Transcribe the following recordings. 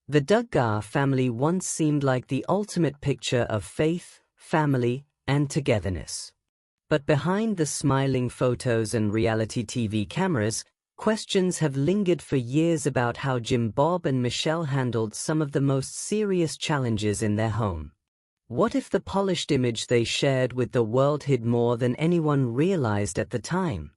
The Duggar family once seemed like the ultimate picture of faith, family, and togetherness. But behind the smiling photos and reality TV cameras, questions have lingered for years about how Jim Bob and Michelle handled some of the most serious challenges in their home. What if the polished image they shared with the world hid more than anyone realized at the time?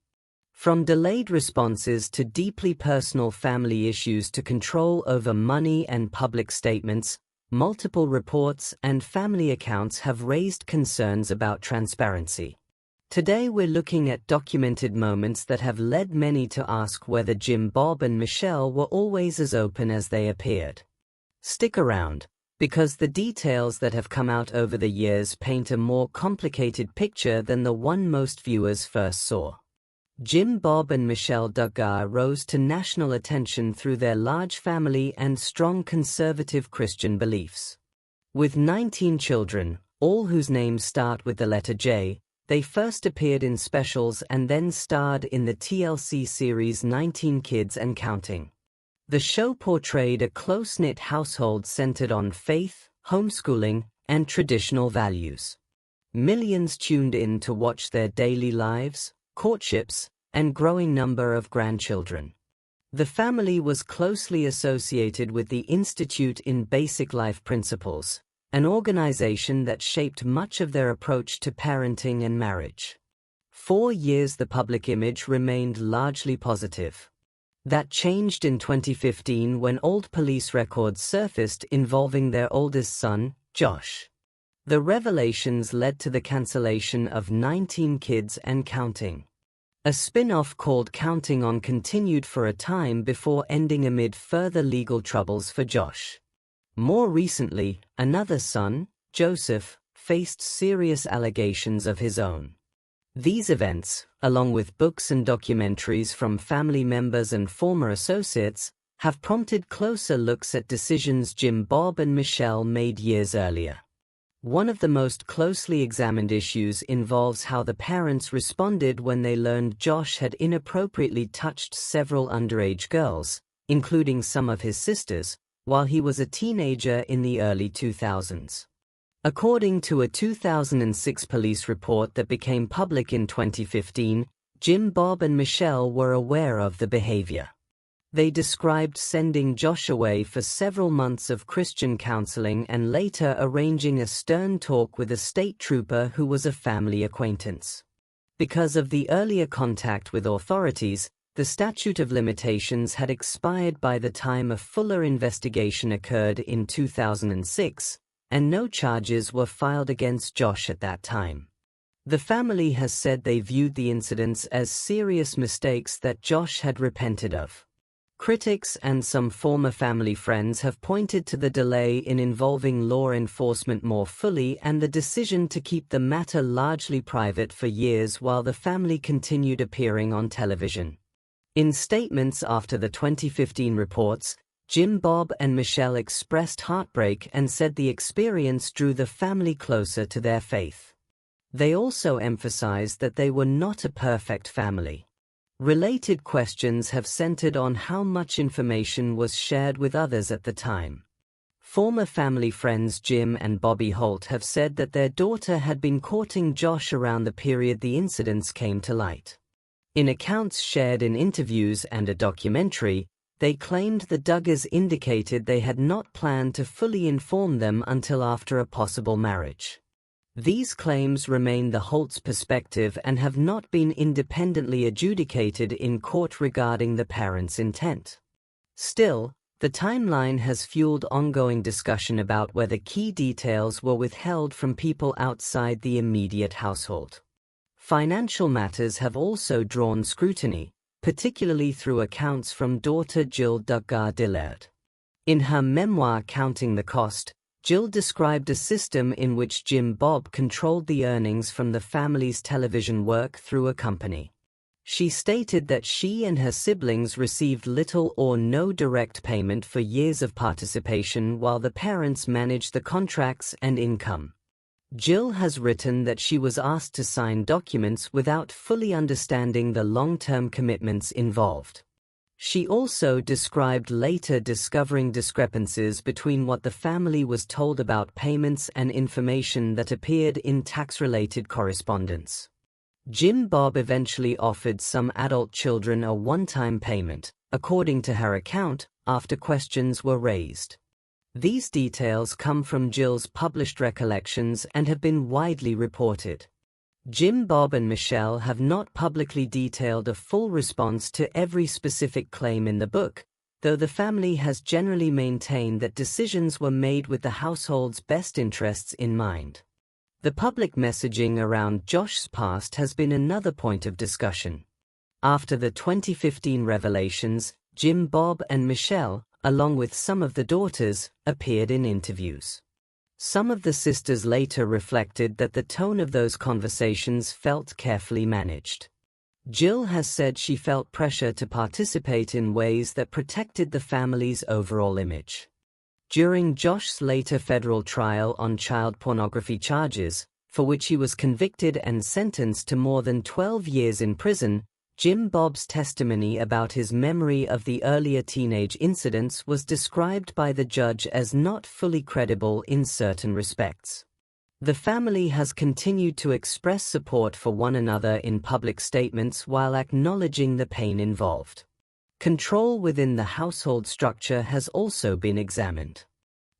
From delayed responses to deeply personal family issues to control over money and public statements, multiple reports and family accounts have raised concerns about transparency. Today we're looking at documented moments that have led many to ask whether Jim Bob and Michelle were always as open as they appeared. Stick around, because the details that have come out over the years paint a more complicated picture than the one most viewers first saw. Jim Bob and Michelle Duggar rose to national attention through their large family and strong conservative Christian beliefs. With 19 children, all whose names start with the letter J, they first appeared in specials and then starred in the TLC series 19 Kids and Counting. The show portrayed a close-knit household centered on faith, homeschooling, and traditional values. Millions tuned in to watch their daily lives, courtships, and growing number of grandchildren. The family was closely associated with the Institute in Basic Life Principles, an organization that shaped much of their approach to parenting and marriage. For years the public image remained largely positive. That changed in 2015 when old police records surfaced involving their oldest son, Josh. The revelations led to the cancellation of 19 Kids and Counting. A spin-off called Counting On continued for a time before ending amid further legal troubles for Josh. More recently, another son, Joseph, faced serious allegations of his own. These events, along with books and documentaries from family members and former associates, have prompted closer looks at decisions Jim Bob and Michelle made years earlier. One of the most closely examined issues involves how the parents responded when they learned Josh had inappropriately touched several underage girls, including some of his sisters, while he was a teenager in the early 2000s. According to a 2006 police report that became public in 2015, Jim Bob and Michelle were aware of the behavior. They described sending Josh away for several months of Christian counseling and later arranging a stern talk with a state trooper who was a family acquaintance. Because of the earlier contact with authorities, the statute of limitations had expired by the time a fuller investigation occurred in 2006, and no charges were filed against Josh at that time. The family has said they viewed the incidents as serious mistakes that Josh had repented of. Critics and some former family friends have pointed to the delay in involving law enforcement more fully and the decision to keep the matter largely private for years while the family continued appearing on television. In statements after the 2015 reports, Jim Bob and Michelle expressed heartbreak and said the experience drew the family closer to their faith. They also emphasized that they were not a perfect family. Related questions have centered on how much information was shared with others at the time. Former family friends Jim and Bobby Holt have said that their daughter had been courting Josh around the period the incidents came to light. In accounts shared in interviews and a documentary, they claimed the Duggars indicated they had not planned to fully inform them until after a possible marriage. These claims remain the Holt's perspective and have not been independently adjudicated in court regarding the parents' intent. Still, the timeline has fueled ongoing discussion about whether key details were withheld from people outside the immediate household. Financial matters have also drawn scrutiny, particularly through accounts from daughter Jill Duggar-Dillard. In her memoir Counting the Cost, Jill described a system in which Jim Bob controlled the earnings from the family's television work through a company. She stated that she and her siblings received little or no direct payment for years of participation while the parents managed the contracts and income. Jill has written that she was asked to sign documents without fully understanding the long-term commitments involved. She also described later discovering discrepancies between what the family was told about payments and information that appeared in tax-related correspondence. Jim Bob eventually offered some adult children a one-time payment, according to her account, after questions were raised. These details come from Jill's published recollections and have been widely reported. Jim Bob and Michelle have not publicly detailed a full response to every specific claim in the book, though the family has generally maintained that decisions were made with the household's best interests in mind. The public messaging around Josh's past has been another point of discussion. After the 2015 revelations, Jim Bob and Michelle, along with some of the daughters, appeared in interviews. Some of the sisters later reflected that the tone of those conversations felt carefully managed. Jill has said she felt pressure to participate in ways that protected the family's overall image. During Josh's later federal trial on child pornography charges, for which he was convicted and sentenced to more than 12 years in prison, Jim Bob's testimony about his memory of the earlier teenage incidents was described by the judge as not fully credible in certain respects. The family has continued to express support for one another in public statements while acknowledging the pain involved. Control within the household structure has also been examined.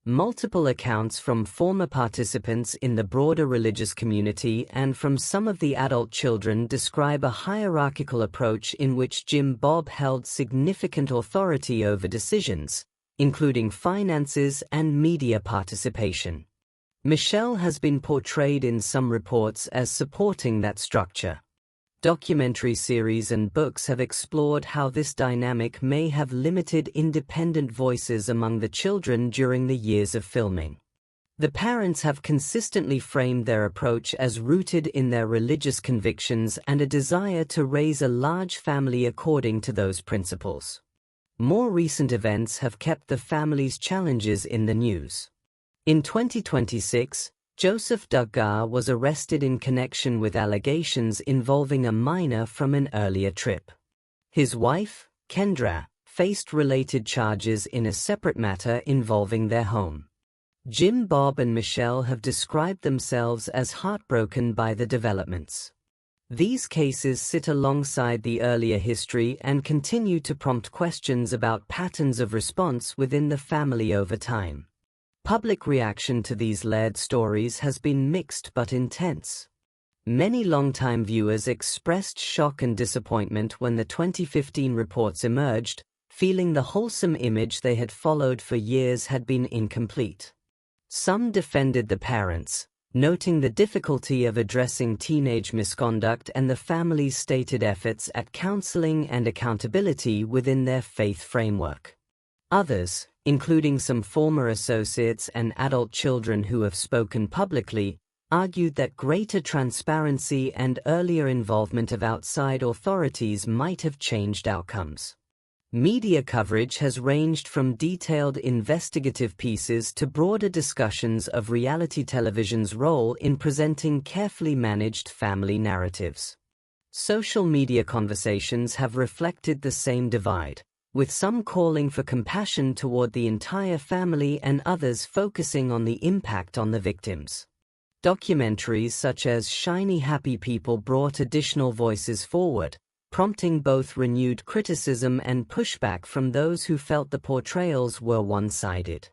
Multiple accounts from former participants in the broader religious community and from some of the adult children describe a hierarchical approach in which Jim Bob held significant authority over decisions, including finances and media participation. Michelle has been portrayed in some reports as supporting that structure. Documentary series and books have explored how this dynamic may have limited independent voices among the children during the years of filming. The parents have consistently framed their approach as rooted in their religious convictions and a desire to raise a large family according to those principles. More recent events have kept the family's challenges in the news. In 2026, Joseph Duggar was arrested in connection with allegations involving a minor from an earlier trip. His wife, Kendra, faced related charges in a separate matter involving their home. Jim Bob and Michelle have described themselves as heartbroken by the developments. These cases sit alongside the earlier history and continue to prompt questions about patterns of response within the family over time. Public reaction to these layered stories has been mixed but intense. Many longtime viewers expressed shock and disappointment when the 2015 reports emerged, feeling the wholesome image they had followed for years had been incomplete. Some defended the parents, noting the difficulty of addressing teenage misconduct and the family's stated efforts at counseling and accountability within their faith framework. Others, including some former associates and adult children who have spoken publicly, argued that greater transparency and earlier involvement of outside authorities might have changed outcomes. Media coverage has ranged from detailed investigative pieces to broader discussions of reality television's role in presenting carefully managed family narratives. Social media conversations have reflected the same divide, with some calling for compassion toward the entire family and others focusing on the impact on the victims. Documentaries such as Shiny Happy People brought additional voices forward, prompting both renewed criticism and pushback from those who felt the portrayals were one-sided.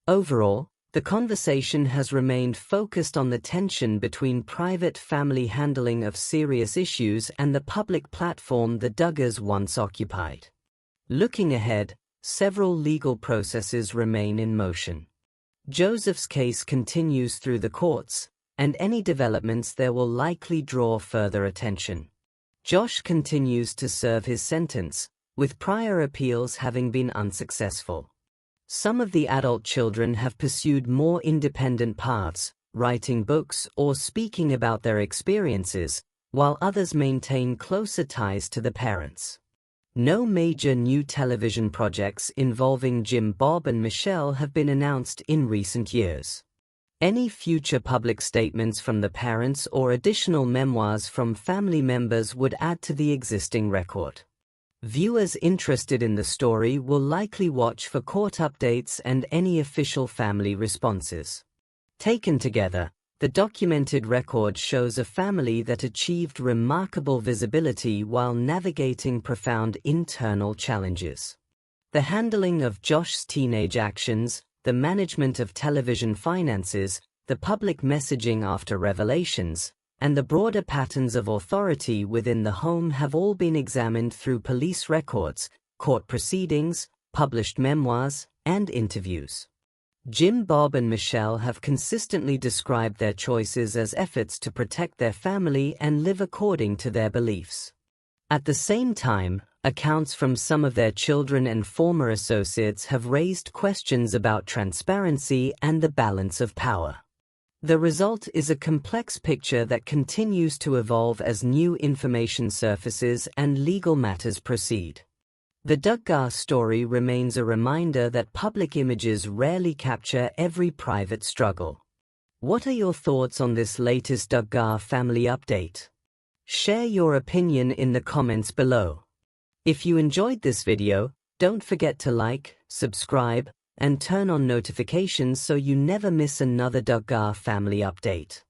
Overall, the conversation has remained focused on the tension between private family handling of serious issues and the public platform the Duggars once occupied. Looking ahead, several legal processes remain in motion. Joseph's case continues through the courts, and any developments there will likely draw further attention. Josh continues to serve his sentence, with prior appeals having been unsuccessful. Some of the adult children have pursued more independent paths, writing books or speaking about their experiences, while others maintain closer ties to the parents. No major new television projects involving Jim Bob and Michelle have been announced in recent years. Any future public statements from the parents or additional memoirs from family members would add to the existing record. Viewers interested in the story will likely watch for court updates and any official family responses. Taken together, the documented record shows a family that achieved remarkable visibility while navigating profound internal challenges. The handling of Josh's teenage actions, the management of television finances, the public messaging after revelations, and the broader patterns of authority within the home have all been examined through police records, court proceedings, published memoirs, and interviews. Jim, Bob, and Michelle have consistently described their choices as efforts to protect their family and live according to their beliefs. At the same time, accounts from some of their children and former associates have raised questions about transparency and the balance of power. The result is a complex picture that continues to evolve as new information surfaces and legal matters proceed. The Duggar story remains a reminder that public images rarely capture every private struggle. What are your thoughts on this latest Duggar family update? Share your opinion in the comments below. If you enjoyed this video, don't forget to like, subscribe, and turn on notifications so you never miss another Duggar family update.